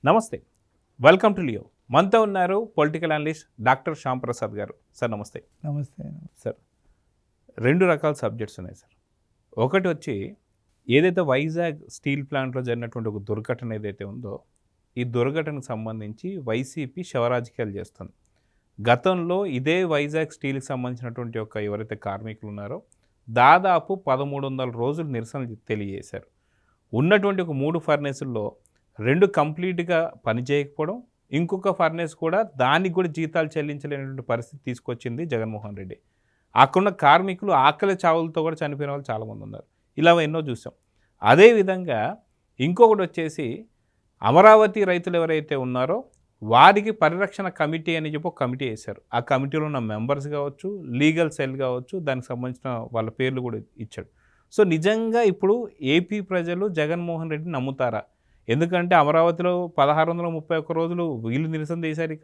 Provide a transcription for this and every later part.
నమస్తే, welcome to Leo. మనతో ఉన్నారు political analyst doctor Shyam Prasad గారు. సార్ నమస్తే. నమస్తే. సార్, రెండు రకాల సబ్జెక్ట్స్ ఉన్నాయి సార్. ఒకటి వచ్చి ఏదైతే వైజాగ్ స్టీల్ ప్లాంట్లో జరిగినటువంటి ఒక దుర్ఘటన ఏదైతే ఉందో, ఈ దుర్ఘటనకు సంబంధించి వైసీపీ శవరాజకీయాలు చేస్తుంది. గతంలో ఇదే వైజాగ్ స్టీల్కి సంబంధించినటువంటి ఒక ఎవరైతే కార్మికులు ఉన్నారో దాదాపు 1300 రోజులు నిరసనలు తెలియజేశారు. ఉన్నటువంటి ఒక 3 ఫర్నేసుల్లో 2 కంప్లీట్గా పనిచేయకపోవడం, ఇంకొక ఫర్నేస్ కూడా దానికి కూడా జీతాలు చెల్లించలేనటువంటి పరిస్థితి తీసుకొచ్చింది జగన్మోహన్ రెడ్డి. అక్కడున్న కార్మికులు ఆకలి చావులతో కూడా చనిపోయిన వాళ్ళు చాలామంది ఉన్నారు. ఇలా ఎన్నో చూసాం. అదేవిధంగా ఇంకొకటి వచ్చేసి అమరావతి రైతులు ఎవరైతే ఉన్నారో వారికి పరిరక్షణ కమిటీ అని చెప్పి ఒక కమిటీ వేశారు. ఆ కమిటీలో ఉన్న మెంబర్స్ కావచ్చు, లీగల్ సెల్ కావచ్చు, దానికి సంబంధించిన వాళ్ళ పేర్లు కూడా ఇచ్చాడు. సో నిజంగా ఇప్పుడు ఏపీ ప్రజలు జగన్మోహన్ రెడ్డిని నమ్ముతారా? ఎందుకంటే అమరావతిలో 1631 రోజులు వీళ్ళు నిరసన చేశారు,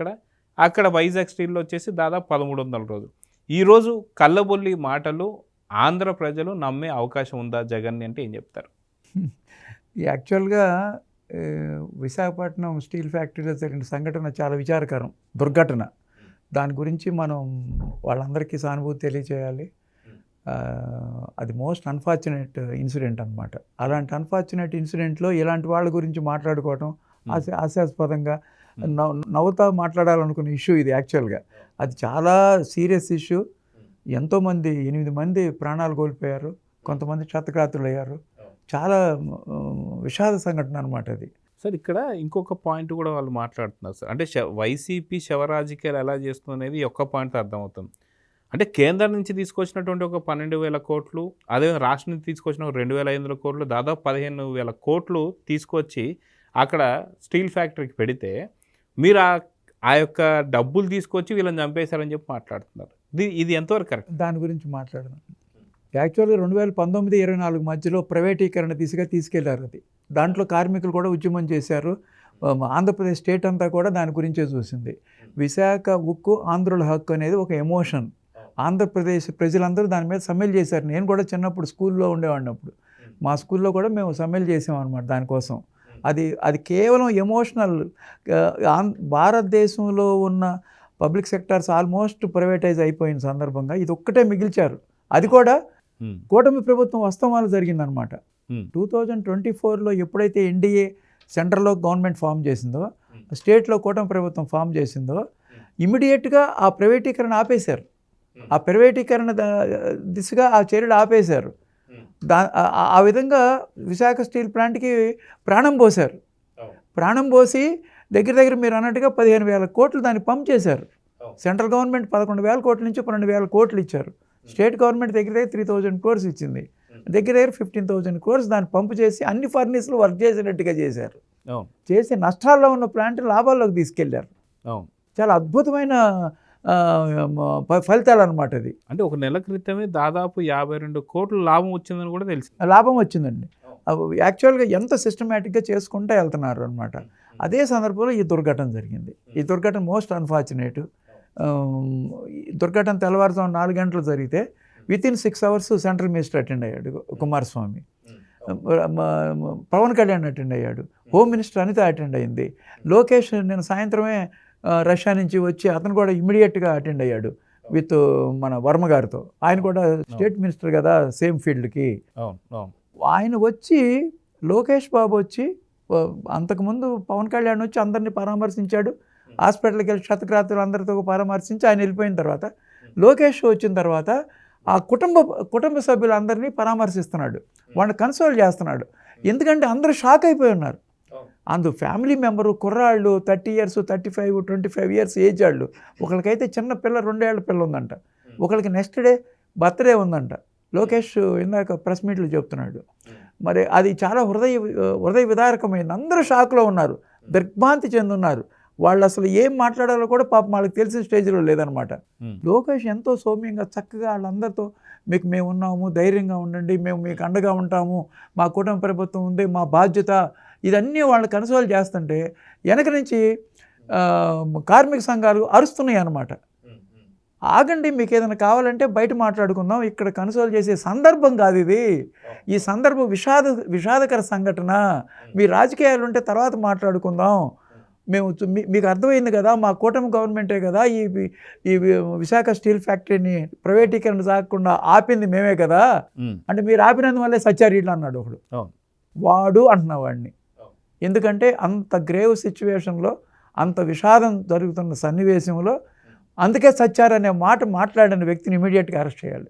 అక్కడ వైజాగ్ స్టీల్లో వచ్చేసి దాదాపు 1300 రోజులు. ఈరోజు కళ్ళబొల్లి మాటలు ఆంధ్ర ప్రజలు నమ్మే అవకాశం ఉందా జగన్ని అంటే ఏం చెప్తారు? యాక్చువల్గా విశాఖపట్నం స్టీల్ ఫ్యాక్టరీలో జరిగిన సంఘటన చాలా విచారకరం, దుర్ఘటన. దాని గురించి మనం వాళ్ళందరికీ సానుభూతి తెలియచేయాలి. అది మోస్ట్ అన్ఫార్చునేట్ ఇన్సిడెంట్ అనమాట. అలాంటి అన్ఫార్చునేట్ ఇన్సిడెంట్లో ఇలాంటి వాళ్ళ గురించి మాట్లాడుకోవటం హాస్యాస్పదంగా నవ్వుతా మాట్లాడాలనుకున్న ఇష్యూ ఇది. యాక్చువల్గా అది చాలా సీరియస్ ఇష్యూ. ఎంతోమంది 8 మంది ప్రాణాలు కోల్పోయారు, కొంతమంది క్షతగాత్రులు అయ్యారు. చాలా విషాద సంఘటన అనమాట అది. సార్, ఇక్కడ ఇంకొక పాయింట్ కూడా వాళ్ళు మాట్లాడుతున్నారు సార్. అంటే వైసీపీ శవరాజకీయాలు ఎలా చేస్తుంది అనేది ఒక్క పాయింట్ అర్థమవుతుంది. అంటే కేంద్రం నుంచి తీసుకొచ్చినటువంటి ఒక 12,000 కోట్లు, అదే రాష్ట్రం నుంచి తీసుకొచ్చిన 2,500 కోట్లు, దాదాపు 15,000 కోట్లు తీసుకొచ్చి అక్కడ స్టీల్ ఫ్యాక్టరీకి పెడితే మీరు ఆ యొక్క డబ్బులు తీసుకొచ్చి వీళ్ళని చంపేశారని చెప్పి మాట్లాడుతున్నారు. ఇది ఎంతవరకు కరెక్ట్? దాని గురించి మాట్లాడదాం. యాక్చువల్గా 2019-24 మధ్యలో ప్రైవేటీకరణ దిశగా తీసుకెళ్లారు. అది దాంట్లో కార్మికులు కూడా ఉద్యమం చేశారు. ఆంధ్రప్రదేశ్ స్టేట్ అంతా కూడా దాని గురించే చూసింది. విశాఖ ఉక్కు ఆంధ్రుల హక్కు అనేది ఒక ఎమోషన్. ఆంధ్రప్రదేశ్ ప్రజలందరూ దాని మీద సమ్మెలు చేశారు. నేను కూడా చిన్నప్పుడు స్కూల్లో ఉండేవాడినప్పుడు మా స్కూల్లో కూడా మేము సమ్మెలు చేసామన్నమాట దానికోసం. అది కేవలం ఎమోషనల్. భారతదేశంలో ఉన్న పబ్లిక్ సెక్టార్స్ ఆల్మోస్ట్ ప్రైవేటైజ్ అయిపోయిన సందర్భంగా ఇది ఒక్కటే మిగిల్చారు. అది కూడా కూటమి ప్రభుత్వం వాస్తవాలు జరిగిందనమాట. 2024లో ఎప్పుడైతే ఎన్డీఏ సెంట్రల్లో గవర్నమెంట్ ఫామ్ చేసిందో, స్టేట్లో కూటమి ప్రభుత్వం ఫామ్ చేసిందో, ఇమీడియట్గా ఆ ప్రైవేటీకరణ ఆపేశారు. ఆ ప్రైవేటీకరణ దిశగా ఆ చర్యలు ఆపేశారు. ఆ విధంగా విశాఖ స్టీల్ ప్లాంట్కి ప్రాణం పోశారు. ప్రాణం పోసి దగ్గర మీరు అన్నట్టుగా 15,000 కోట్లు దాన్ని పంప్ చేశారు. సెంట్రల్ గవర్నమెంట్ 11,000 కోట్ల నుంచి 12,000 కోట్లు ఇచ్చారు. స్టేట్ గవర్నమెంట్ దగ్గర 3,000 crores ఇచ్చింది. దగ్గర 15,000 crores దాన్ని పంపు చేసి అన్ని ఫర్నిస్లు వర్క్ చేసినట్టుగా చేశారు. చేసి నష్టాల్లో ఉన్న ప్లాంట్ లాభాల్లోకి తీసుకెళ్లారు. చాలా అద్భుతమైన ఫలితాలు అనమాట అది. అంటే ఒక నెల క్రితమే దాదాపు 52 కోట్లు లాభం వచ్చిందని కూడా తెలిసి లాభం వచ్చిందండి. యాక్చువల్గా ఎంత సిస్టమేటిక్గా చేసుకుంటూ వెళ్తున్నారు అనమాట. అదే సందర్భంలో ఈ దుర్ఘటన జరిగింది. ఈ దుర్ఘటన మోస్ట్ అన్ఫార్చునేట్. దుర్ఘటన తెల్లవారుజాము 4 గంటలు జరిగితే within 6 hours central minister attend అయ్యాడు, కుమారస్వామి. పవన్ కళ్యాణ్ అటెండ్ అయ్యాడు, హోమ్ మినిస్టర్ అనిత అటెండ్ అయింది. లోకేష్ నేను సాయంత్రమే రష్యా నుంచి వచ్చి అతను కూడా ఇమ్మీడియట్గా అటెండ్ అయ్యాడు విత్ మన వర్మ గారితో. ఆయన కూడా స్టేట్ మినిస్టర్ కదా సేమ్ ఫీల్డ్కి. ఆయన వచ్చి లోకేష్ బాబు వచ్చి అంతకుముందు పవన్ కళ్యాణ్ వచ్చి అందరినీ పరామర్శించాడు. హాస్పిటల్కి వెళ్ళి క్షతగాత్రులు అందరితో పరామర్శించి ఆయన వెళ్ళిపోయిన తర్వాత లోకేష్ వచ్చిన తర్వాత ఆ కుటుంబ సభ్యులందరినీ పరామర్శిస్తున్నాడు, వాళ్ళని కన్సోల్ చేస్తున్నాడు. ఎందుకంటే అందరూ షాక్ అయిపోయి ఉన్నారు. ఫ్యామిలీ మెంబరు కుర్రాళ్ళు 30 years, 35, 25 years ఏజ్ వాళ్ళు. ఒకరికైతే చిన్న పిల్ల 2 ఏళ్ల పిల్ల ఉందంట, ఒకరికి నెక్స్ట్ డే బర్త్డే ఉందంట. లోకేష్ ఇందాక ప్రెస్ మీట్లు చెప్తున్నాడు. మరి అది చాలా హృదయ విదారకమైంది. అందరూ షాక్లో ఉన్నారు, దిగ్భ్రాంతి చెందున్నారు. వాళ్ళు అసలు ఏం మాట్లాడాలో కూడా పాపం వాళ్ళకి తెలిసిన స్టేజ్లో లేదనమాట. లోకేష్ ఎంతో సౌమ్యంగా చక్కగా వాళ్ళందరితో మేము ఉన్నాము, ధైర్యంగా ఉండండి, మేము మీకు అండగా ఉంటాము, మా కుటుంబ ప్రభుత్వం ఉంది, మా బాధ్యత, ఇదన్నీ వాళ్ళని కన్సోల్ చేస్తుంటే వెనక నుంచి కార్మిక సంఘాలు అరుస్తున్నాయి అన్నమాట. ఆగండి, మీకు ఏదైనా కావాలంటే బయట మాట్లాడుకుందాం, ఇక్కడ కన్సోల్ చేసే సందర్భం కాదు ఇది. ఈ సందర్భం విషాదకర సంఘటన, మీ రాజకీయాలు ఉంటే తర్వాత మాట్లాడుకుందాం, మేము మీకు అర్థమైంది కదా, మా కూటమి గవర్నమెంటే కదా ఈ విశాఖ స్టీల్ ఫ్యాక్టరీని ప్రైవేటీకరణ సాగకుండా ఆపింది మేమే కదా, అంటే మీరు ఆపినందువల్లే సచ్చారు ఇట్లా అన్నాడు ఒకడు. వాడు అంటున్నా వాడిని. ఎందుకంటే అంత గ్రేవ్ సిచ్యువేషన్లో, అంత విషాదం జరుగుతున్న సన్నివేశంలో అందుకే సచ్చారనే మాట మాట్లాడిన వ్యక్తిని ఇమీడియట్గా అరెస్ట్ చేయాలి,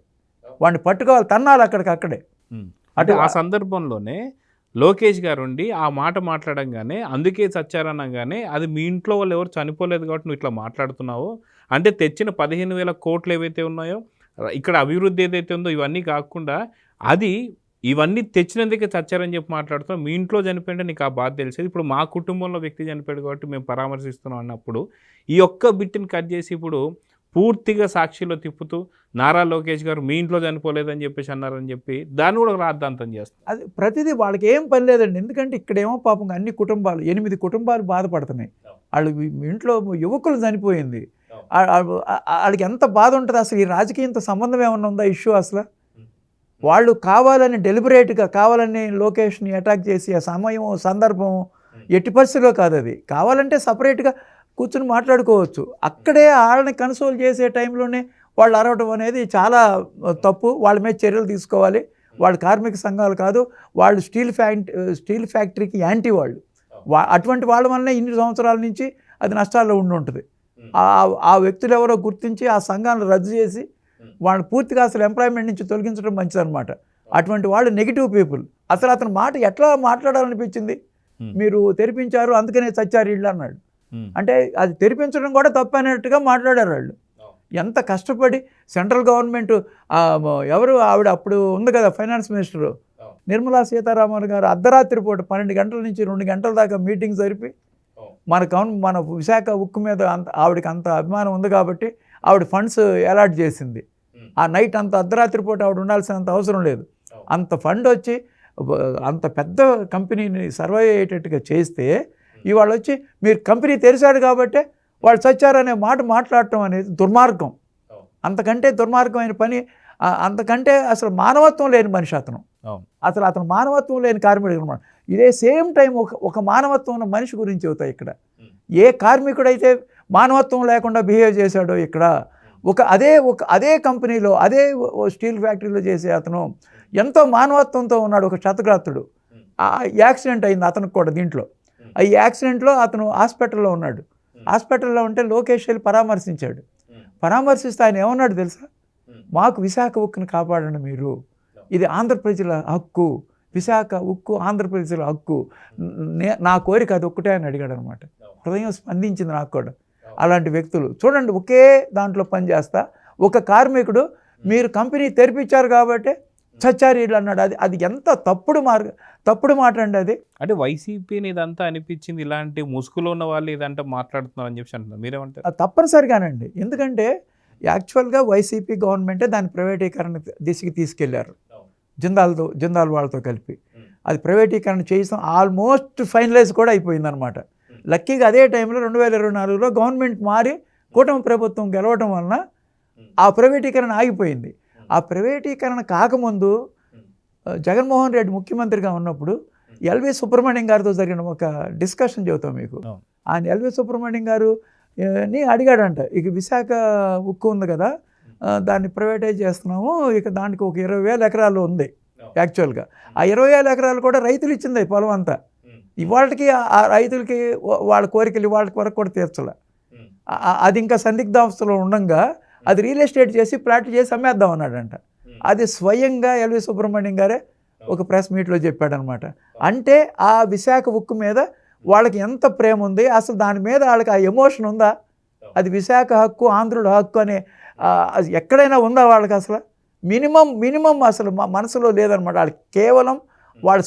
వాడిని పట్టుకోవాలి, తన్నాలి అక్కడికక్కడే. అంటే ఆ సందర్భంలోనే లోకేష్ గారు ఉండి ఆ మాట మాట్లాడంగానే అందుకే చచ్చారనగానే అది మీ ఇంట్లో వాళ్ళు ఎవరు చనిపోలేదు కాబట్టి నువ్వు ఇట్లా మాట్లాడుతున్నావు అంటే, తెచ్చిన 15,000 కోట్లు ఏవైతే ఉన్నాయో, ఇక్కడ అభివృద్ధి ఏదైతే ఉందో ఇవన్నీ కాకుండా అది ఇవన్నీ తెచ్చినందుకే చచ్చారని చెప్పి మాట్లాడుతాం. మీ ఇంట్లో చనిపోయింటే నీకు ఆ బాధ తెలిసేది. ఇప్పుడు మా కుటుంబంలో వ్యక్తి చనిపోయాడు కాబట్టి మేము పరామర్శిస్తున్నాం అన్నప్పుడు ఈ ఒక్క బిట్ని కట్ చేసి ఇప్పుడు పూర్తిగా సాక్షిలో తిప్పుతూ నారా లోకేష్ గారు మీ ఇంట్లో చనిపోలేదని చెప్పేసి అన్నారని చెప్పి దాన్ని కూడా రాద్ధాంతం చేస్తారు. అది ప్రతిదీ వాళ్ళకి ఏం పని లేదండి. ఎందుకంటే ఇక్కడేమో పాపం అన్ని కుటుంబాలు 8 కుటుంబాలు బాధపడుతున్నాయి. వాళ్ళు ఇంట్లో యువకులు చనిపోయింది, వాళ్ళకి ఎంత బాధ ఉంటుంది. అసలు ఈ రాజకీయంతో సంబంధం ఏమన్నా ఉందా ఇష్యూ? అసలు వాళ్ళు కావాలని డెలిబరేట్గా కావాలని లోకేష్ని అటాక్ చేసి ఆ సమయం సందర్భం ఎట్టి పరిస్థితిలో కాదు. అది కావాలంటే సపరేట్గా కూర్చుని మాట్లాడుకోవచ్చు. అక్కడే వాళ్ళని కన్సోల్ చేసే టైంలోనే వాళ్ళు అరవడం అనేది చాలా తప్పు. వాళ్ళ మీద చర్యలు తీసుకోవాలి. వాళ్ళు కార్మిక సంఘాలు కాదు, వాళ్ళు స్టీల్ ఫ్యాక్టరీకి యాంటీ వాళ్ళు. అటువంటి వాళ్ళ వల్లనే ఇన్ని సంవత్సరాల నుంచి అది నష్టాల్లో ఉంటుంది. ఆ వ్యక్తులు ఎవరో గుర్తించి ఆ సంఘాలను రద్దు చేసి వాళ్ళని పూర్తిగా అసలు ఎంప్లాయ్మెంట్ నుంచి తొలగించడం మంచిదన్నమాట. అటువంటి వాళ్ళు నెగిటివ్ పీపుల్. అసలు అతని మాట ఎట్లా మాట్లాడాలనిపించింది, మీరు తెరిపించారు అందుకనే చచ్చారు ఇళ్ళు అన్నాడు. అంటే అది తెరిపించడం కూడా తప్పనేట్టుగా మాట్లాడారు వాళ్ళు. ఎంత కష్టపడి సెంట్రల్ గవర్నమెంట్ ఎవరు ఆవిడ అప్పుడు ఉంది కదా ఫైనాన్స్ మినిస్టరు నిర్మలా సీతారామన్ గారు అర్ధరాత్రి పూట 12 గంటల నుంచి 2 గంటల దాకా మీటింగ్ జరిపి మన విశాఖ ఉక్కు మీద ఆవిడకి అంత అభిమానం ఉంది కాబట్టి ఆవిడ ఫండ్స్ అలాట్ చేసింది. ఆ నైట్ అంత అర్ధరాత్రి పూట ఆవిడ ఉండాల్సినంత అవసరం లేదు. అంత ఫండ్ వచ్చి అంత పెద్ద కంపెనీని సర్వైవ్ అయ్యేటట్టుగా చేస్తే ఇవాళ వచ్చి మీరు కంపెనీ తెరిచాడు కాబట్టి వాళ్ళు చచ్చారనే మాట మాట్లాడటం అనేది దుర్మార్గం. అంతకంటే దుర్మార్గమైన పని, అంతకంటే అసలు మానవత్వం లేని మనిషి అతను. అతను మానవత్వం లేని కార్మికుడు అనమాట. ఇదే సేమ్ టైం ఒక మానవత్వం ఉన్న మనిషి గురించి అవుతాయి ఇక్కడ. ఏ కార్మికుడైతే మానవత్వం లేకుండా బిహేవ్ చేశాడో ఇక్కడ అదే కంపెనీలో అదే స్టీల్ ఫ్యాక్టరీలో చేసే అతను ఎంతో మానవత్వంతో ఉన్నాడు. ఒక క్షతగాత్రుడు యాక్సిడెంట్ అయింది అతనికి కూడా. దీంట్లో ఈ యాక్సిడెంట్లో అతను హాస్పిటల్లో ఉన్నాడు. హాస్పిటల్లో ఉంటే లోకేష్ వెళ్ళి పరామర్శించాడు. పరామర్శిస్తే ఆయన ఏమన్నాడు తెలుసా, మాకు విశాఖ ఉక్కుని కాపాడండి మీరు, ఇది ఆంధ్రప్రజల హక్కు, విశాఖ ఉక్కు ఆంధ్రప్రదేశ్ల హక్కు, నా కోరిక అది ఒక్కటే అని అడిగాడు అనమాట. హృదయం స్పందించింది నాకు కూడా. అలాంటి వ్యక్తులు చూడండి, ఒకే దాంట్లో పనిచేస్తా ఒక కార్మికుడు మీరు కంపెనీ తెరిపించారు కాబట్టి చచ్చారు ఇట్లా అన్నాడు. అది ఎంత తప్పుడు మాట అండి అది. అంటే వైసీపీని ఇదంతా అనిపించింది, ఇలాంటి ముసుగులో ఉన్న వాళ్ళు ఇదంతా మాట్లాడుతున్నారు అని చెప్పి అంటున్నారు, మీరేమంటారు? అది తప్పనిసరిగానండి. ఎందుకంటే యాక్చువల్గా వైసీపీ గవర్నమెంటే దాని ప్రైవేటీకరణ దిశకి తీసుకెళ్లారు జిందాల్ వాళ్ళతో కలిపి. అది ప్రైవేటీకరణ చేసాం, ఆల్మోస్ట్ ఫైనలైజ్ కూడా అయిపోయిందనమాట. లక్కీగా అదే టైంలో 2024లో గవర్నమెంట్ మారి కూటమి ప్రభుత్వం గెలవడం వలన ఆ ప్రైవేటీకరణ ఆగిపోయింది. ఆ ప్రైవేటీకరణ కాకముందు జగన్మోహన్ రెడ్డి ముఖ్యమంత్రిగా ఉన్నప్పుడు ఎల్వి సుబ్రహ్మణ్యం గారితో జరిగిన ఒక డిస్కషన్ చెబుతాం మీకు. ఆయన ఎల్వి సుబ్రహ్మణ్యం గారు ని అడిగాడంట, ఇక విశాఖ ఉక్కు ఉంది కదా దాన్ని ప్రైవేటైజ్ చేస్తున్నాము, ఇక దానికి ఒక 20,000 ఎకరాలు ఉంది యాక్చువల్గా. ఆ 20,000 ఎకరాలు కూడా రైతులు ఇచ్చింది పొలం అంతా. ఇవాళకి ఆ రైతులకి వాళ్ళ కోరికలు వాళ్ళ వరకు కూడా తీర్చాల. అది ఇంకా సందిగ్ధావస్థలో ఉండగా అది రియల్ ఎస్టేట్ చేసి ప్లాట్ చేసి అమ్మేద్దాం అన్నాడంట. అది స్వయంగా ఎల్వి సుబ్రహ్మణ్యం గారే ఒక ప్రెస్ మీట్లో చెప్పాడనమాట. అంటే ఆ విశాఖ ఉక్కు మీద వాళ్ళకి ఎంత ప్రేమ ఉంది, అసలు దాని మీద వాళ్ళకి ఆ ఎమోషన్ ఉందా, అది విశాఖ హక్కు ఆంధ్రుల హక్కు అనే ఎక్కడైనా ఉందా వాళ్ళకి? అసలు మినిమం అసలు మనసులో లేదనమాట. వాళ్ళకి కేవలం వాళ్ళు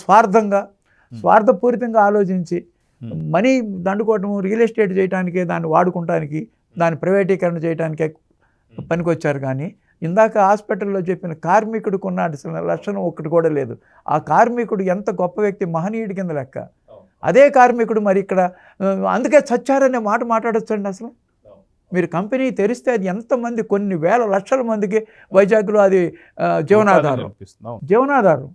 స్వార్థపూరితంగా ఆలోచించి మనీ దండుకోవటము, రియల్ ఎస్టేట్ చేయడానికే, దాన్ని వాడుకోవటానికి, దాన్ని ప్రైవేటీకరణ చేయడానికే పనికొచ్చారు. కానీ ఇందాక హాస్పిటల్లో చెప్పిన కార్మికుడికి ఉన్న లక్షణం ఒక్కటి కూడా లేదు. ఆ కార్మికుడు ఎంత గొప్ప వ్యక్తి, మహనీయుడి కింద లెక్క. అదే కార్మికుడు మరి ఇక్కడ అందుకే చచ్చారనే మాట మాట్లాడొచ్చండి. అసలు మీరు కంపెనీ తెరిస్తే అది ఎంతమంది, కొన్ని వేల లక్షల మందికి వైజాగ్లో అది జీవనాధారం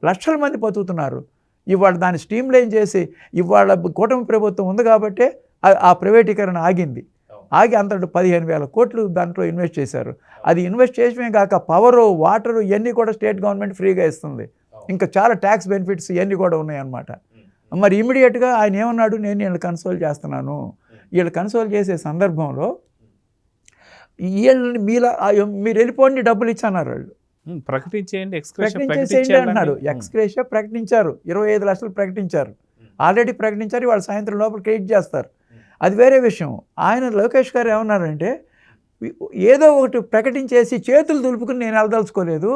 లక్షల మంది బతుకుతున్నారు. ఇవాళ దాన్ని స్ట్రీమ్ లైన్ చేసి ఇవాళ కూటమి ప్రభుత్వం ఉంది కాబట్టి ఆ ప్రైవేటీకరణ ఆగింది. ఆగి అంతటి 15,000 కోట్లు దాంట్లో ఇన్వెస్ట్ చేశారు. అది ఇన్వెస్ట్ చేయడమే కాక పవరు, వాటరు ఇవన్నీ కూడా స్టేట్ గవర్నమెంట్ ఫ్రీగా ఇస్తుంది. ఇంకా చాలా ట్యాక్స్ బెనిఫిట్స్ ఇవన్నీ కూడా ఉన్నాయన్నమాట. మరి ఇమీడియట్గా ఆయన ఏమన్నాడు, నేను వీళ్ళు కన్సోల్ చేస్తున్నాను. వీళ్ళు కన్సోల్ చేసే సందర్భంలో వీళ్ళని మీరు వెళ్ళిపోండి, డబ్బులు ఇచ్చన్నారు వాళ్ళు. ప్రకటించేయండి ప్రకటించేసేయండి అంటున్నారు. ఎక్స్గ్రేషియా ప్రకటించారు, 25 లక్షలు ప్రకటించారు, ఆల్రెడీ ప్రకటించారు. వాళ్ళు సాయంత్రం లోపల క్రెడిట్ చేస్తారు, అది వేరే విషయం. ఆయన లోకేష్ గారు ఏమన్నారంటే, ఏదో ఒకటి ప్రకటించేసి చేతులు దులుపుకుని నేను వెళ్ళదలుచుకోలేదు,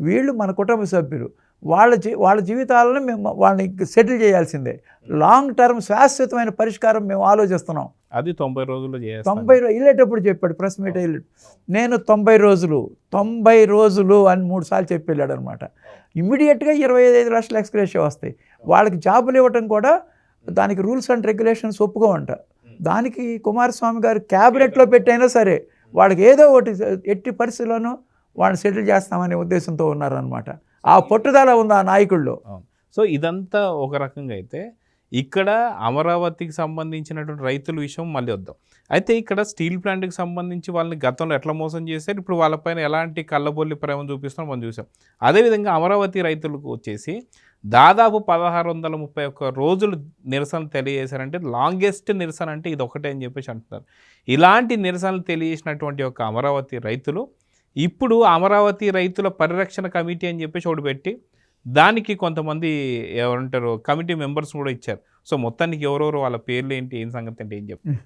వీళ్ళు మన కుటుంబ సభ్యులు, వాళ్ళ జీవితాలను మేము వాళ్ళని సెటిల్ చేయాల్సిందే, లాంగ్ టర్మ్ శాశ్వతమైన పరిష్కారం మేము ఆలోచిస్తున్నాం. అది 90 రోజుల్లో 90 వెళ్ళేటప్పుడు చెప్పాడు ప్రెస్ మీట్ నేను 90 రోజులు అని 3 సార్లు చెప్పి వెళ్ళాడు అనమాట. ఇమ్మీడియట్గా 25 లక్షల ఎక్స్గ్రేషియా వస్తాయి. వాళ్ళకి జాబులు ఇవ్వటం కూడా దానికి రూల్స్ అండ్ రెగ్యులేషన్స్ ఒప్పుకోవంట. దానికి కుమారస్వామి గారు క్యాబినెట్లో పెట్టైనా సరే వాళ్ళకి ఏదో ఒకటి ఎట్టి పరిస్థితుల్లోనూ వాళ్ళని సెటిల్ చేస్తామనే ఉద్దేశంతో ఉన్నారనమాట. ఆ పట్టుదల ఉంది ఆ నాయకుల్లో. సో ఇదంతా ఒక రకంగా అయితే, ఇక్కడ అమరావతికి సంబంధించినటువంటి రైతుల విషయం మళ్ళీ వద్దాం. అయితే ఇక్కడ స్టీల్ ప్లాంట్కి సంబంధించి వాళ్ళని గతంలో ఎట్లా మోసం చేశారు, ఇప్పుడు వాళ్ళపైన ఎలాంటి కళ్ళబొల్లి ప్రేమ చూపిస్తున్నారో మనం చూసాం. అదేవిధంగా అమరావతి రైతులకు వచ్చేసి దాదాపు 1631 రోజులు నిరసన తెలియజేశారంటే, లాంగెస్ట్ నిరసన అంటే ఇది ఒకటే అని చెప్పేసి అంటున్నారు. ఇలాంటి నిరసనలు తెలియజేసినటువంటి ఒక అమరావతి రైతులు ఇప్పుడు అమరావతి రైతుల పరిరక్షణ కమిటీ అని చెప్పేసి ఒకటి పెట్టి, దానికి కొంతమంది ఏమంటారు కమిటీ మెంబర్స్ కూడా ఇచ్చారు. సో మొత్తానికి ఎవరెవరు, వాళ్ళ పేర్లు ఏంటి, ఏం సంగతి అంటే ఏం చెప్తారు?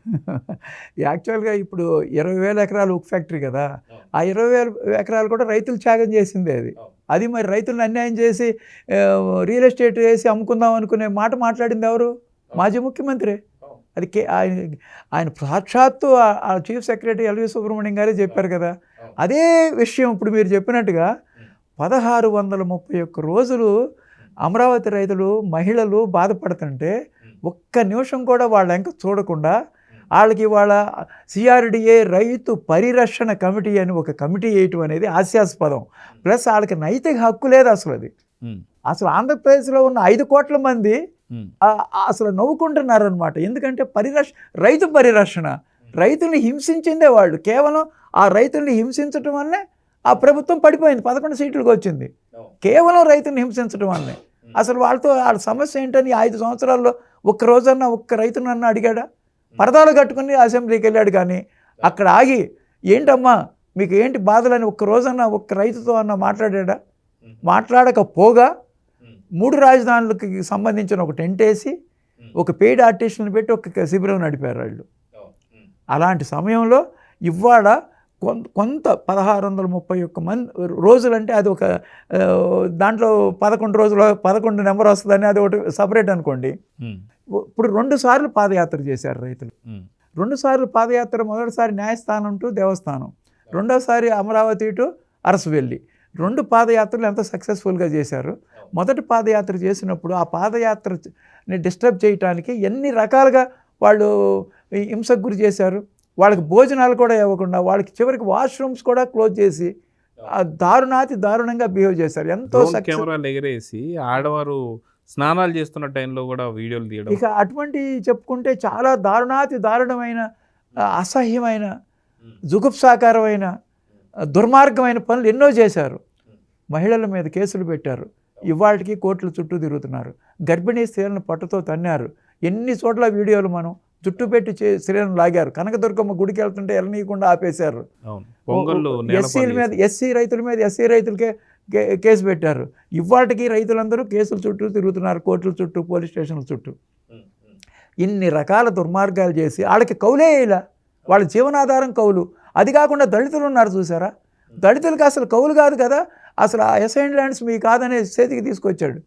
యాక్చువల్గా ఇప్పుడు 20,000 ఎకరాలు ఉక్ ఫ్యాక్టరీ కదా, ఆ 20,000 ఎకరాలు కూడా రైతులు త్యాగం చేసిందే. అది మరి రైతులను అన్యాయం చేసి రియల్ ఎస్టేట్ వేసి అమ్ముకుందాం అనుకునే మాట మాట్లాడింది ఎవరు? మాజీ ముఖ్యమంత్రి. అది ఆయన సాక్షాత్తు ఆ చీఫ్ సెక్రటరీ ఎల్వి సుబ్రహ్మణ్యం గారే చెప్పారు కదా. అదే విషయం ఇప్పుడు మీరు చెప్పినట్టుగా 1631 రోజులు అమరావతి రైతులు, మహిళలు బాధపడుతుంటే ఒక్క నిమిషం కూడా వాళ్ళ వెంక చూడకుండా వాళ్ళకి వాళ్ళ సిఆర్డిఏ రైతు పరిరక్షణ కమిటీ అని ఒక కమిటీ వేయటం అనేది హాస్యాస్పదం. ప్లస్ వాళ్ళకి నైతిక హక్కు లేదు అసలు. అసలు ఆంధ్రప్రదేశ్లో ఉన్న 5 కోట్ల మంది అసలు నవ్వుకుంటున్నారు అనమాట. ఎందుకంటే రైతు పరిరక్షణ, రైతుల్ని హింసించిందే వాళ్ళు. కేవలం ఆ రైతుల్ని హింసించడం వల్లే ఆ ప్రభుత్వం పడిపోయింది, 11 సీట్లకు వచ్చింది. కేవలం రైతుని హింసించడం వల్లే. అసలు వాళ్ళ సమస్య ఏంటని 5 సంవత్సరాల్లో ఒక్క రోజన్నా ఒక్క రైతునన్నా అడిగాడా? పరదాలు కట్టుకుని అసెంబ్లీకి వెళ్ళాడు, కానీ అక్కడ ఆగి ఏంటమ్మా మీకు ఏంటి బాధలని ఒక్క రోజన్నా ఒక్క రైతుతో అన్న మాట్లాడా? మాట్లాడకపోగా 3 రాజధానులకి సంబంధించిన ఒక టెంట్ వేసి ఒక పెయిడ్ ఆర్టిస్టులను పెట్టి ఒక శిబిరం నడిపారు వాళ్ళు. అలాంటి సమయంలో ఇవాళ కొంత 1631 రోజులంటే అది ఒక దాంట్లో 11 రోజులు 11 నెంబర్ వస్తుందని అది ఒకటి సపరేట్ అనుకోండి. ఇప్పుడు 2 సార్లు పాదయాత్ర చేశారు రైతులు. 2 సార్లు పాదయాత్ర, మొదటిసారి న్యాయస్థానం టు దేవస్థానం, రెండోసారి అమరావతి టు అరసవెల్లి. 2 పాదయాత్రలు ఎంత సక్సెస్ఫుల్గా చేశారు. మొదటి పాదయాత్ర చేసినప్పుడు ఆ పాదయాత్రని డిస్టర్బ్ చేయడానికి ఎన్ని రకాలుగా వాళ్ళు హింసకు గురి చేశారు. వాళ్ళకి భోజనాలు కూడా ఇవ్వకుండా, వాళ్ళకి చివరికి వాష్రూమ్స్ కూడా క్లోజ్ చేసి దారుణంగా బిహేవ్ చేశారు. ఎంతో కెమెరాలు ఎగరేసి ఆడవారు స్నానాలు చేస్తున్న టైంలో కూడా వీడియోలు తీయడం. ఇక అటువంటి చెప్పుకుంటే చాలా దారుణమైన, అసహ్యమైన, జుగుప్సాకరమైన, దుర్మార్గమైన పనులు ఎన్నో చేశారు. మహిళల మీద కేసులు పెట్టారు. ఇవాళకి కోర్టుల చుట్టూ తిరుగుతున్నారు. గర్భిణీ స్త్రీలను పట్టుతో తన్నారు. ఎన్ని చోట్ల వీడియోలు మనం జుట్టు పెట్టి స్త్రీలను లాగారు. కనకదుర్గమ్మ గుడికి వెళ్తుంటే వెళ్ళనీయకుండా ఆపేశారు. ఎస్సీ రైతులకే కేసు పెట్టారు. ఇవాళకి రైతులందరూ కేసుల చుట్టూ తిరుగుతున్నారు, కోర్టుల చుట్టూ, పోలీస్ స్టేషన్ల చుట్టూ. ఇన్ని రకాల దుర్మార్గాలు చేసి వాళ్ళకి కౌలే ఇలా, వాళ్ళ జీవనాధారం కౌలు. అది కాకుండా దళితులు ఉన్నారు చూసారా, దళితులకి అసలు కౌలు కాదు కదా, అసలు ఆ అసైన్డ్ ల్యాండ్స్ మీ కాదనే స్థితికి తీసుకొచ్చాడు.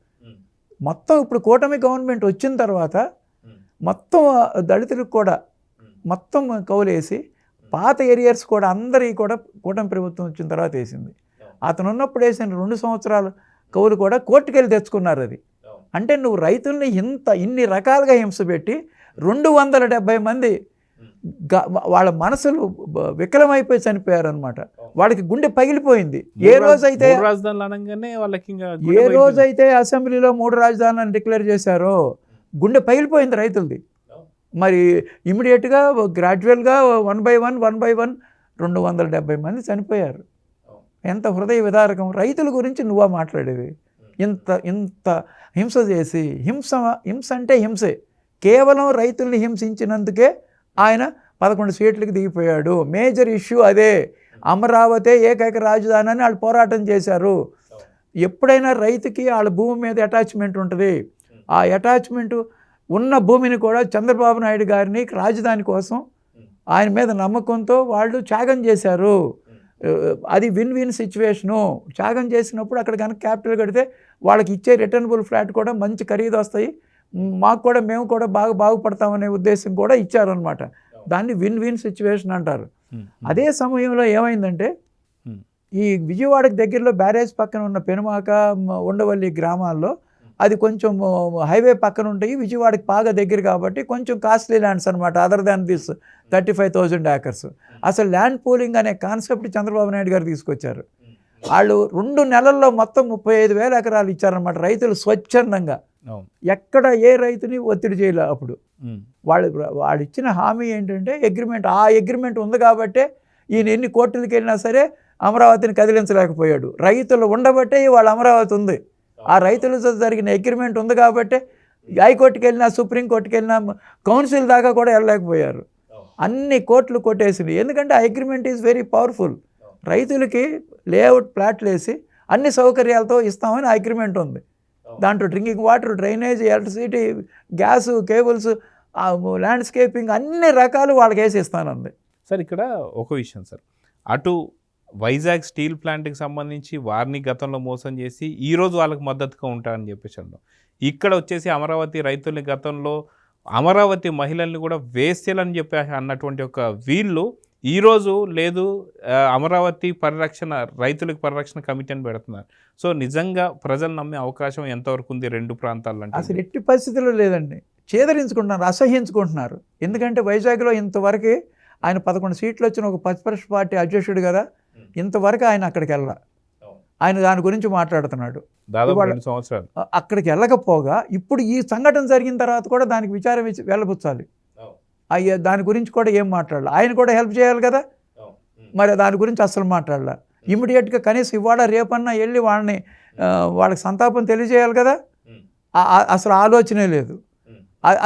మొత్తం ఇప్పుడు కూటమి గవర్నమెంట్ వచ్చిన తర్వాత మొత్తం దళితులకు కూడా మొత్తం కౌలేసి, పాత ఏరియాస్ కూడా అందరికీ కూడా కూటమి ప్రభుత్వం వచ్చిన తర్వాత వేసింది. అతను ఉన్నప్పుడు వేసిన 2 సంవత్సరాల కౌలు కూడా కోర్టుకు వెళ్ళి తెచ్చుకున్నారు. అది అంటే నువ్వు రైతుల్ని ఇన్ని రకాలుగా హింస పెట్టి 270 మంది వాళ్ళ మనసులు వికలమైపోయి చనిపోయారు అనమాట. వాళ్ళకి గుండె పగిలిపోయింది. ఏ రోజైతే అసెంబ్లీలో 3 రాజధానులను డిక్లేర్ చేశారో గుండె పగిలిపోయింది రైతులది. మరి ఇమీడియట్గా గ్రాడ్యువల్గా 1 by 1 270 మంది చనిపోయారు. ఎంత హృదయ విదారకం. రైతుల గురించి నువ్వా మాట్లాడేది? ఇంత హింస చేసి, హింస అంటే హింసే. కేవలం రైతుల్ని హింసించినందుకే ఆయన 11 సీట్లకు దిగిపోయాడు. మేజర్ ఇష్యూ అదే. అమరావతి ఏకైక రాజధాని అని వాళ్ళు పోరాటం చేశారు. ఎప్పుడైనా రైతుకి వాళ్ళ భూమి మీద అటాచ్మెంట్ ఉంటుంది. ఆ అటాచ్మెంట్ ఉన్న భూమిని కూడా చంద్రబాబు నాయుడు గారిని రాజధాని కోసం ఆయన మీద నమ్మకంతో వాళ్ళు త్యాగం చేశారు. అది విన్ విన్ సిచ్యువేషను. త్యాగం చేసినప్పుడు అక్కడ కనుక క్యాపిటల్ కడితే వాళ్ళకి ఇచ్చే రిటర్నబుల్ ఫ్లాట్ కూడా మంచి ఖరీదు వస్తాయి, మాకు కూడా మేము కూడా బాగుపడతామనే ఉద్దేశం కూడా ఇచ్చారనమాట. దాన్ని విన్ విన్ సిచ్యువేషన్ అంటారు. అదే సమయంలో ఏమైందంటే ఈ విజయవాడకి దగ్గరలో బ్యారేజ్ పక్కన ఉన్న పెనుమాక, ఉండవల్లి గ్రామాల్లో అది కొంచెం హైవే పక్కన ఉంటాయి. విజయవాడకి బాగా దగ్గర కాబట్టి కొంచెం కాస్ట్లీ ల్యాండ్స్ అనమాట. Other than this 35,000 acres. అసలు ల్యాండ్ పూలింగ్ అనే కాన్సెప్ట్ చంద్రబాబు నాయుడు గారు తీసుకొచ్చారు. వాళ్ళు 2 నెలల్లో మొత్తం 35,000 ఎకరాలు ఇచ్చారనమాట రైతులు స్వచ్ఛందంగా. ఎక్కడ ఏ రైతుని ఒత్తిడి చేయలే. అప్పుడు వాళ్ళు ఇచ్చిన హామీ ఏంటంటే అగ్రిమెంట్. ఆ అగ్రిమెంట్ ఉంది కాబట్టే ఈయన ఎన్ని కోర్టులకు వెళ్ళినా సరే అమరావతిని కదిలించలేకపోయాడు. రైతులు ఉండబట్టే వాళ్ళ అమరావతి ఉంది. ఆ రైతులతో జరిగిన అగ్రిమెంట్ ఉంది కాబట్టి హైకోర్టుకి వెళ్ళినా, సుప్రీంకోర్టుకి వెళ్ళినా, కౌన్సిల్ దాకా కూడా వెళ్ళలేకపోయారు. అన్ని కోర్టులు కొట్టేసింది. ఎందుకంటే ఆ అగ్రిమెంట్ ఈజ్ వెరీ పవర్ఫుల్. రైతులకి లేఅవుట్ ప్లాట్లు వేసి అన్ని సౌకర్యాలతో ఇస్తామని ఆ అగ్రిమెంట్ ఉంది. దాంట్లో drinking water, drainage, electricity, gas, cables, landscaping అన్ని రకాలు వాళ్ళకి వేసి ఇస్తానంది. సార్ ఇక్కడ ఒక విషయం సార్, అటు వైజాగ్ స్టీల్ ప్లాంట్కి సంబంధించి వారిని గతంలో మోసం చేసి ఈరోజు వాళ్ళకి మద్దతుగా ఉంటారని చెప్పేసి అన్నాం. ఇక్కడ వచ్చేసి అమరావతి రైతుల్ని గతంలో అమరావతి మహిళల్ని కూడా వేస్తేలని చెప్పి అన్నటువంటి ఒక వీళ్ళు ఈరోజు లేదు అమరావతి పరిరక్షణ, రైతులకు పరిరక్షణ కమిటీ అని పెడుతున్నారు. సో నిజంగా ప్రజలు నమ్మే అవకాశం ఎంతవరకు ఉంది రెండు ప్రాంతాల్లో? అసలు ఎట్టి పరిస్థితుల్లో లేదండి. చేదరించుకుంటున్నారు, అసహ్యించుకుంటున్నారు. ఎందుకంటే వైజాగ్లో ఇంతవరకు ఆయన 11 సీట్లు వచ్చిన ఒక ప్రతిపక్ష పార్టీ అధ్యక్షుడు కదా, ఇంతవరకు ఆయన అక్కడికి వెళ్ళా. ఆయన దాని గురించి మాట్లాడుతున్నాడు. దాదాపు 2 సంవత్సరాలు అక్కడికి వెళ్ళకపోగా ఇప్పుడు ఈ సంఘటన జరిగిన తర్వాత కూడా దానికి విచారం వెళ్ళబుచ్చాలి. అయ్యా దాని గురించి కూడా ఏం మాట్లాడాలి? ఆయన కూడా హెల్ప్ చేయాలి కదా. మరి దాని గురించి అసలు మాట్లాడాల. ఇమీడియట్గా కనీసం ఇవాళ రేపన్నా వెళ్ళి వాళ్ళకి సంతాపం తెలియజేయాలి కదా. అసలు ఆలోచనే లేదు.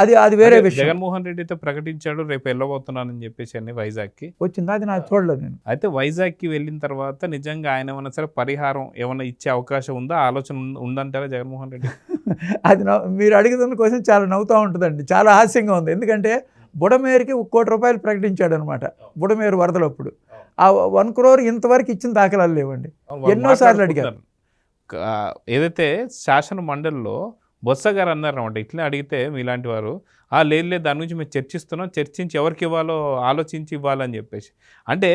అది వేరే విషయం. జగన్మోహన్ రెడ్డి అయితే ప్రకటించాడు రేపు వెళ్ళబోతున్నానని చెప్పేసి అన్ని వైజాగ్కి వచ్చింది. అది నాకు చూడలేదు నేను. అయితే వైజాగ్కి వెళ్ళిన తర్వాత నిజంగా ఆయన ఏమన్నా సరే పరిహారం ఏమన్నా ఇచ్చే అవకాశం ఉందా? ఆలోచన ఉందంటారా జగన్మోహన్ రెడ్డి? అది మీరు అడుగుతున్న కోసం చాలా నవ్వుతూ ఉంటుందండి. చాలా హాస్యంగా ఉంది. ఎందుకంటే బుడమేరుకి 1 కోటి రూపాయలు ప్రకటించాడు అనమాట. బుడమేరు వరదలప్పుడు ఆ 1 crore ఇంతవరకు ఇచ్చిన దాఖలాలు లేవండి. ఎన్నోసార్లు అడిగారు. ఏదైతే శాసన మండలిలో బొత్స గారు అన్నారన్నమాట, ఇట్లనే అడిగితే మీలాంటి వారు లేదు దాని గురించి మేము చర్చిస్తున్నాం, చర్చించి ఎవరికి ఇవ్వాలో ఆలోచించి ఇవ్వాలని చెప్పేసి. అంటే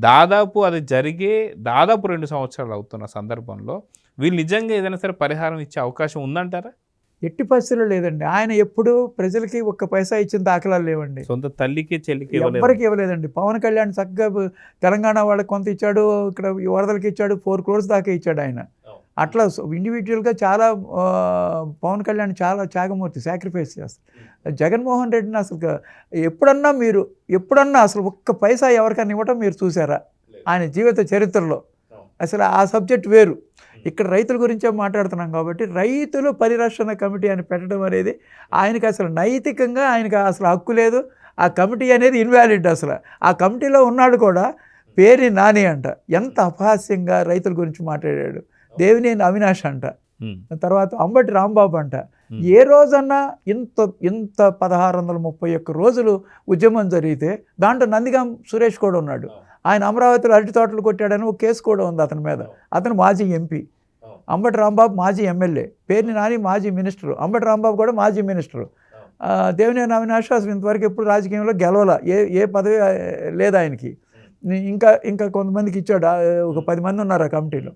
దాదాపు అది జరిగే 2 సంవత్సరాలు అవుతున్న సందర్భంలో వీళ్ళు నిజంగా ఏదైనా సరే పరిహారం ఇచ్చే అవకాశం ఉందంటారా? ఎట్టి పరిస్థితుల్లో లేదండి. ఆయన ఎప్పుడు ప్రజలకి 1 పైసా ఇచ్చిన దాఖలాలు లేవండి. సొంత తల్లికి చెల్లికి ఎవరికి ఇవ్వలేదండి. పవన్ కళ్యాణ్ చక్కగా తెలంగాణ వాళ్ళకి కొంత ఇచ్చాడు, ఇక్కడ వరదలకి ఇచ్చాడు, 4 crores దాకా ఇచ్చాడు ఆయన. అట్లా ఇండివిజువల్గా చాలా పవన్ కళ్యాణ్ చాలా త్యాగమూర్తి, సాక్రిఫైస్ చేస్తారు. జగన్మోహన్ రెడ్డిని అసలు ఎప్పుడన్నా అసలు 1 పైసా ఎవరికైనా ఇవ్వటం మీరు చూసారా ఆయన జీవిత చరిత్రలో? అసలు ఆ సబ్జెక్ట్ వేరు. ఇక్కడ రైతుల గురించే మాట్లాడుతున్నాం కాబట్టి రైతులు పరిరక్షణ కమిటీ అని పెట్టడం అనేది ఆయనకి అసలు నైతికంగా ఆయనకి అసలు హక్కు లేదు. ఆ కమిటీ అనేది ఇన్వాలిడ్. అసలు ఆ కమిటీలో ఉన్నాడు కూడా పేరు నాని అంట. ఎంత అపహాస్యంగా రైతుల గురించి మాట్లాడాడు. దేవినేని అవినాష్ అంట, తర్వాత అంబటి రాంబాబు అంట. ఏ రోజన్నా ఇంత 1631 రోజులు ఉద్యమం జరిగితే దాంట్లో నందిగాం సురేష్ కూడా ఉన్నాడు. ఆయన అమరావతిలో అరటి తోటలు కొట్టాడని ఒక కేసు కూడా ఉంది అతని మీద. అతను మాజీ ఎంపీ. అంబటి రాంబాబు మాజీ ఎమ్మెల్యే, పేర్ని నాని మాజీ మినిస్టరు, అంబటి రాంబాబు కూడా మాజీ మినిస్టరు. దేవినేని అవినాష్ అసలు ఇంతవరకు ఎప్పుడు రాజకీయంలో గెలవాల, ఏ పదవి లేదు ఆయనకి. ఇంకా కొంతమందికి ఇచ్చాడు, ఒక 10 మంది ఉన్నారు ఆ కమిటీలో.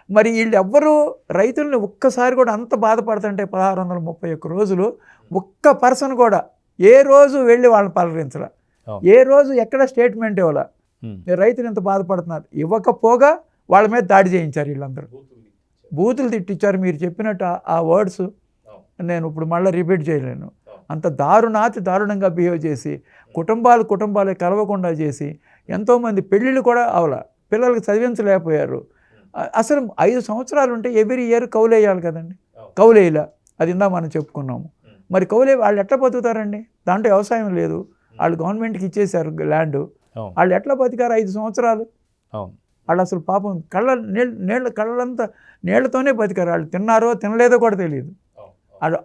మరి వీళ్ళు ఎవ్వరూ రైతుల్ని ఒక్కసారి కూడా అంత బాధపడుతుంటే 1631 రోజులు 1 పర్సన్ కూడా ఏ రోజు వెళ్ళి వాళ్ళని పలకరించరా, ఏ రోజు ఎక్కడ స్టేట్మెంట్ ఇవ్వాల. రైతులు ఇంత బాధపడుతున్నారు. ఇవ్వకపోగా వాళ్ళ మీద దాడి చేయించారు. వీళ్ళందరూ బూతులు తిట్టించారు. మీరు చెప్పినట్టు ఆ వర్డ్స్ నేను ఇప్పుడు మళ్ళీ రిపీట్ చేయలేను. అంత దారుణంగా బిహేవ్ చేసి కుటుంబాలు కలవకుండా చేసి ఎంతోమంది పెళ్ళిళ్ళు కూడా అవల, పిల్లలకి చదివించలేకపోయారు. అసలు 5 సంవత్సరాలు ఉంటే ఎవ్రీ ఇయర్ కౌలేయాలి కదండి, కౌలేయలా, అది ఇందా మనం చెప్పుకున్నాము. మరి వాళ్ళు ఎట్లా బతుకుతారండి? దాంట్లో వ్యవసాయం లేదు, వాళ్ళు గవర్నమెంట్కి ఇచ్చేశారు ల్యాండ్, వాళ్ళు ఎట్లా బతికారు 5 సంవత్సరాలు? వాళ్ళు అసలు పాపం కళ్ళంతా నీళ్లతోనే బతికారు, వాళ్ళు తిన్నారో తినలేదో కూడా తెలియదు.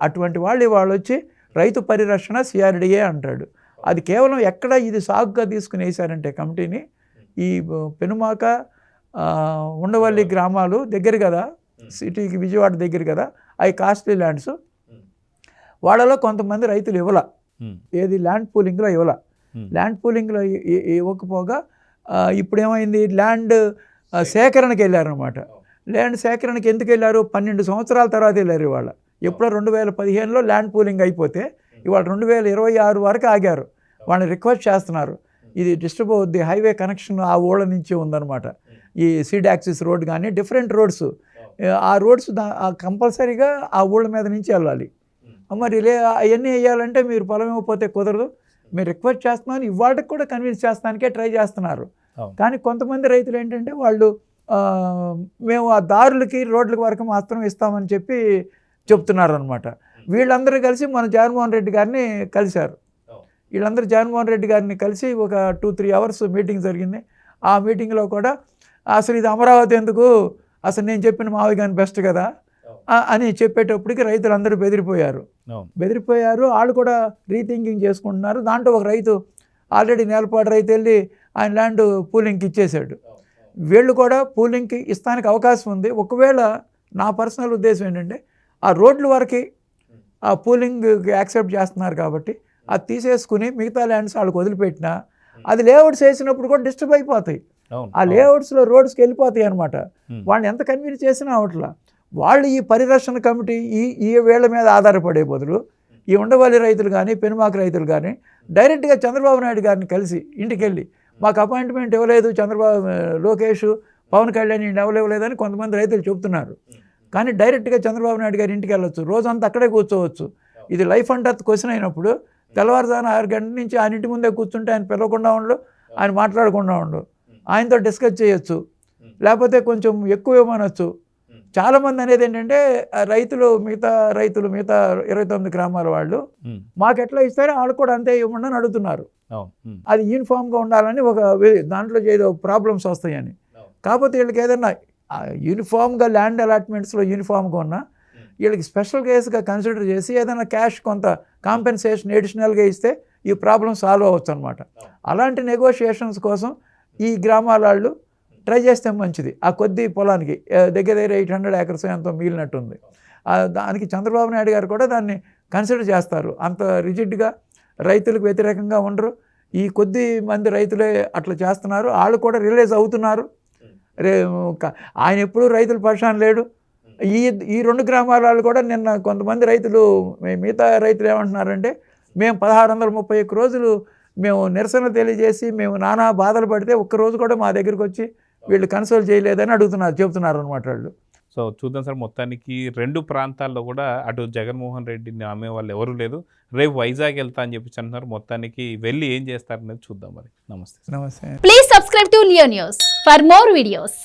అటువంటి వాళ్ళు వచ్చి రైతు పరిరక్షణ CRDA అంటాడు. అది కేవలం ఎక్కడ ఇది సాగుగా తీసుకుని వేశారంటే కమిటీని, ఈ పెనుమాక ఉండవల్లి గ్రామాలు దగ్గర కదా, సిటీకి విజయవాడ దగ్గర కదా, అవి కాస్ట్లీ ల్యాండ్స్. వాళ్ళలో కొంతమంది రైతులు ఇవ్వాల, ఏది ల్యాండ్ పూలింగ్లో ఇవ్వాల. ల్యాండ్ పూలింగ్లో ఇవ్వకపోగా ఇప్పుడు ఏమైంది, ల్యాండ్ సేకరణకి వెళ్ళారనమాట. ల్యాండ్ సేకరణకి ఎందుకు వెళ్ళారు? 12 సంవత్సరాల తర్వాత వెళ్ళారు. ఇవాళ ఎప్పుడో 2015లో ల్యాండ్ పూలింగ్ అయిపోతే ఇవాళ 2026 వరకు ఆగారు. వాళ్ళని రిక్వెస్ట్ చేస్తున్నారు, ఇది డిస్టర్బ్ అవుద్ది, హైవే కనెక్షన్ ఆ ఊళ్ళ నుంచి ఉందన్నమాట. ఈ సీడ్ యాక్సిస్ రోడ్ కానీ డిఫరెంట్ రోడ్స్, ఆ రోడ్స్ కంపల్సరీగా ఆ ఊళ్ళ మీద నుంచి వెళ్ళాలి. మరి అవన్నీ వేయాలంటే మీరు పొలం ఇవ్వకపోతే కుదరదు, మీరు రిక్వెస్ట్ చేస్తున్నారు, ఇవాళకి కూడా కన్విన్స్ చేస్తానికే ట్రై చేస్తున్నారు. కానీ కొంతమంది రైతులు ఏంటంటే వాళ్ళు మేము ఆ దారులకి రోడ్లకి వరకు మాత్రం ఇస్తామని చెప్పి చెప్తున్నారు అనమాట. వీళ్ళందరూ కలిసి మన జగన్మోహన్ రెడ్డి గారిని కలిశారు. వీళ్ళందరూ జగన్మోహన్ రెడ్డి గారిని కలిసి ఒక 2-3 అవర్స్ మీటింగ్ జరిగింది. ఆ మీటింగ్లో కూడా అసలు ఇది అమరావతి ఎందుకు, అసలు నేను చెప్పిన మావి కానీ బెస్ట్ కదా అని చెప్పేటప్పటికి రైతులందరూ బెదిరిపోయారు. వాళ్ళు కూడా రీథింకింగ్ చేసుకుంటున్నారు. దాంట్లో ఒక రైతు ఆల్రెడీ నేలపాటు రైతు వెళ్ళి ఆయన ల్యాండ్ పూలింగ్కి ఇచ్చేశాడు. వీళ్ళు కూడా పూలింగ్కి ఇస్తానికి అవకాశం ఉంది. ఒకవేళ నా పర్సనల్ ఉద్దేశం ఏంటంటే ఆ రోడ్ల వరకు ఆ పూలింగ్ యాక్సెప్ట్ చేస్తున్నారు కాబట్టి అది తీసేసుకుని మిగతా ల్యాండ్స్ వాళ్ళకి వదిలిపెట్టినా అది లేఅవుట్స్ వేసినప్పుడు కూడా డిస్టర్బ్ అయిపోతాయి. ఆ లేఅవుట్స్లో రోడ్స్కి వెళ్ళిపోతాయి అనమాట. వాళ్ళని ఎంత కన్విన్స్ చేసినా అవట్లా. వాళ్ళు ఈ పరిరక్షణ కమిటీ ఈ వేళ్ల మీద ఆధారపడే బదులు ఈ ఉండవల్లి రైతులు కానీ పెనుమాక రైతులు కానీ డైరెక్ట్గా చంద్రబాబు నాయుడు గారిని కలిసి ఇంటికి వెళ్ళి మాకు అపాయింట్మెంట్ ఇవ్వలేదు లోకేష్, పవన్ కళ్యాణ్ ఇవ్వలేదని కొంతమంది రైతులు చెబుతున్నారు. కానీ డైరెక్ట్గా చంద్రబాబు నాయుడు గారి ఇంటికి వెళ్ళొచ్చు, రోజంతా అక్కడే కూర్చోవచ్చు. ఇది లైఫ్ అండ్ డెత్ క్వశ్చన్ అయినప్పుడు తెల్లవారుజామున 6 గంటల నుంచి ఆయన ఇంటి ముందే కూర్చుంటే ఆయన పిలవకుండా ఉండు, ఆయన మాట్లాడకుండా ఉండు, ఆయనతో డిస్కస్ చేయొచ్చు, లేకపోతే కొంచెం ఎక్కువ ఇవ్వనొచ్చు. చాలామంది అనేది ఏంటంటే మిగతా 29 గ్రామాల వాళ్ళు మాకు ఎట్లా ఇస్తారో వాళ్ళు కూడా అంతే ఇవ్వమని అడుగుతున్నారు. అది యూనిఫామ్గా ఉండాలని దాంట్లో ఏదో ప్రాబ్లమ్స్ వస్తాయని. కాకపోతే వీళ్ళకి ఏదన్నా యూనిఫామ్గా ల్యాండ్ అలాట్మెంట్స్లో యూనిఫామ్గా ఉన్నా వీళ్ళకి స్పెషల్ కేసుగా కన్సిడర్ చేసి ఏదైనా క్యాష్ కొంత కాంపెన్సేషన్ ఎడిషనల్గా ఇస్తే ఈ ప్రాబ్లం సాల్వ్ అవ్వచ్చు అనమాట. అలాంటి నెగోషియేషన్స్ కోసం ఈ గ్రామాల వాళ్ళు ట్రై చేస్తే మంచిది. ఆ కొద్ది పొలానికి దగ్గర 800 acres ఎంతో మిగిలినట్టుంది. దానికి చంద్రబాబు నాయుడు గారు కూడా దాన్ని కన్సిడర్ చేస్తారు. అంత రిజిడ్గా రైతులకు వ్యతిరేకంగా ఉండరు. ఈ కొద్ది మంది రైతులే అట్లా చేస్తున్నారు, వాళ్ళు కూడా రియలైజ్ అవుతున్నారు. ఆయన ఎప్పుడూ రైతుల పక్షాన లేడు. ఈ 2 గ్రామాల వాళ్ళు కూడా నిన్న కొంతమంది రైతులు, మిగతా రైతులు ఏమంటున్నారంటే మేము 1631 రోజులు మేము నిరసన తెలియజేసి మేము నానా బాధలు పడితే ఒక్కరోజు కూడా మా దగ్గరికి వచ్చి వీళ్ళు కన్సోల్ చేయలేదని చెబుతున్నారు అనమాట వాళ్ళు. సో చూద్దాం సార్, మొత్తానికి 2 ప్రాంతాల్లో కూడా అటు జగన్మోహన్ రెడ్డిని ఆమె వాళ్ళు ఎవరు లేదు, రేపు వైజాగ్ వెళ్తా అని చెప్పి అంటున్నారు. మొత్తానికి వెళ్ళి ఏం చేస్తారనేది చూద్దాం. మరి నమస్తే. నమస్తే. Please subscribe to Leo news for more videos.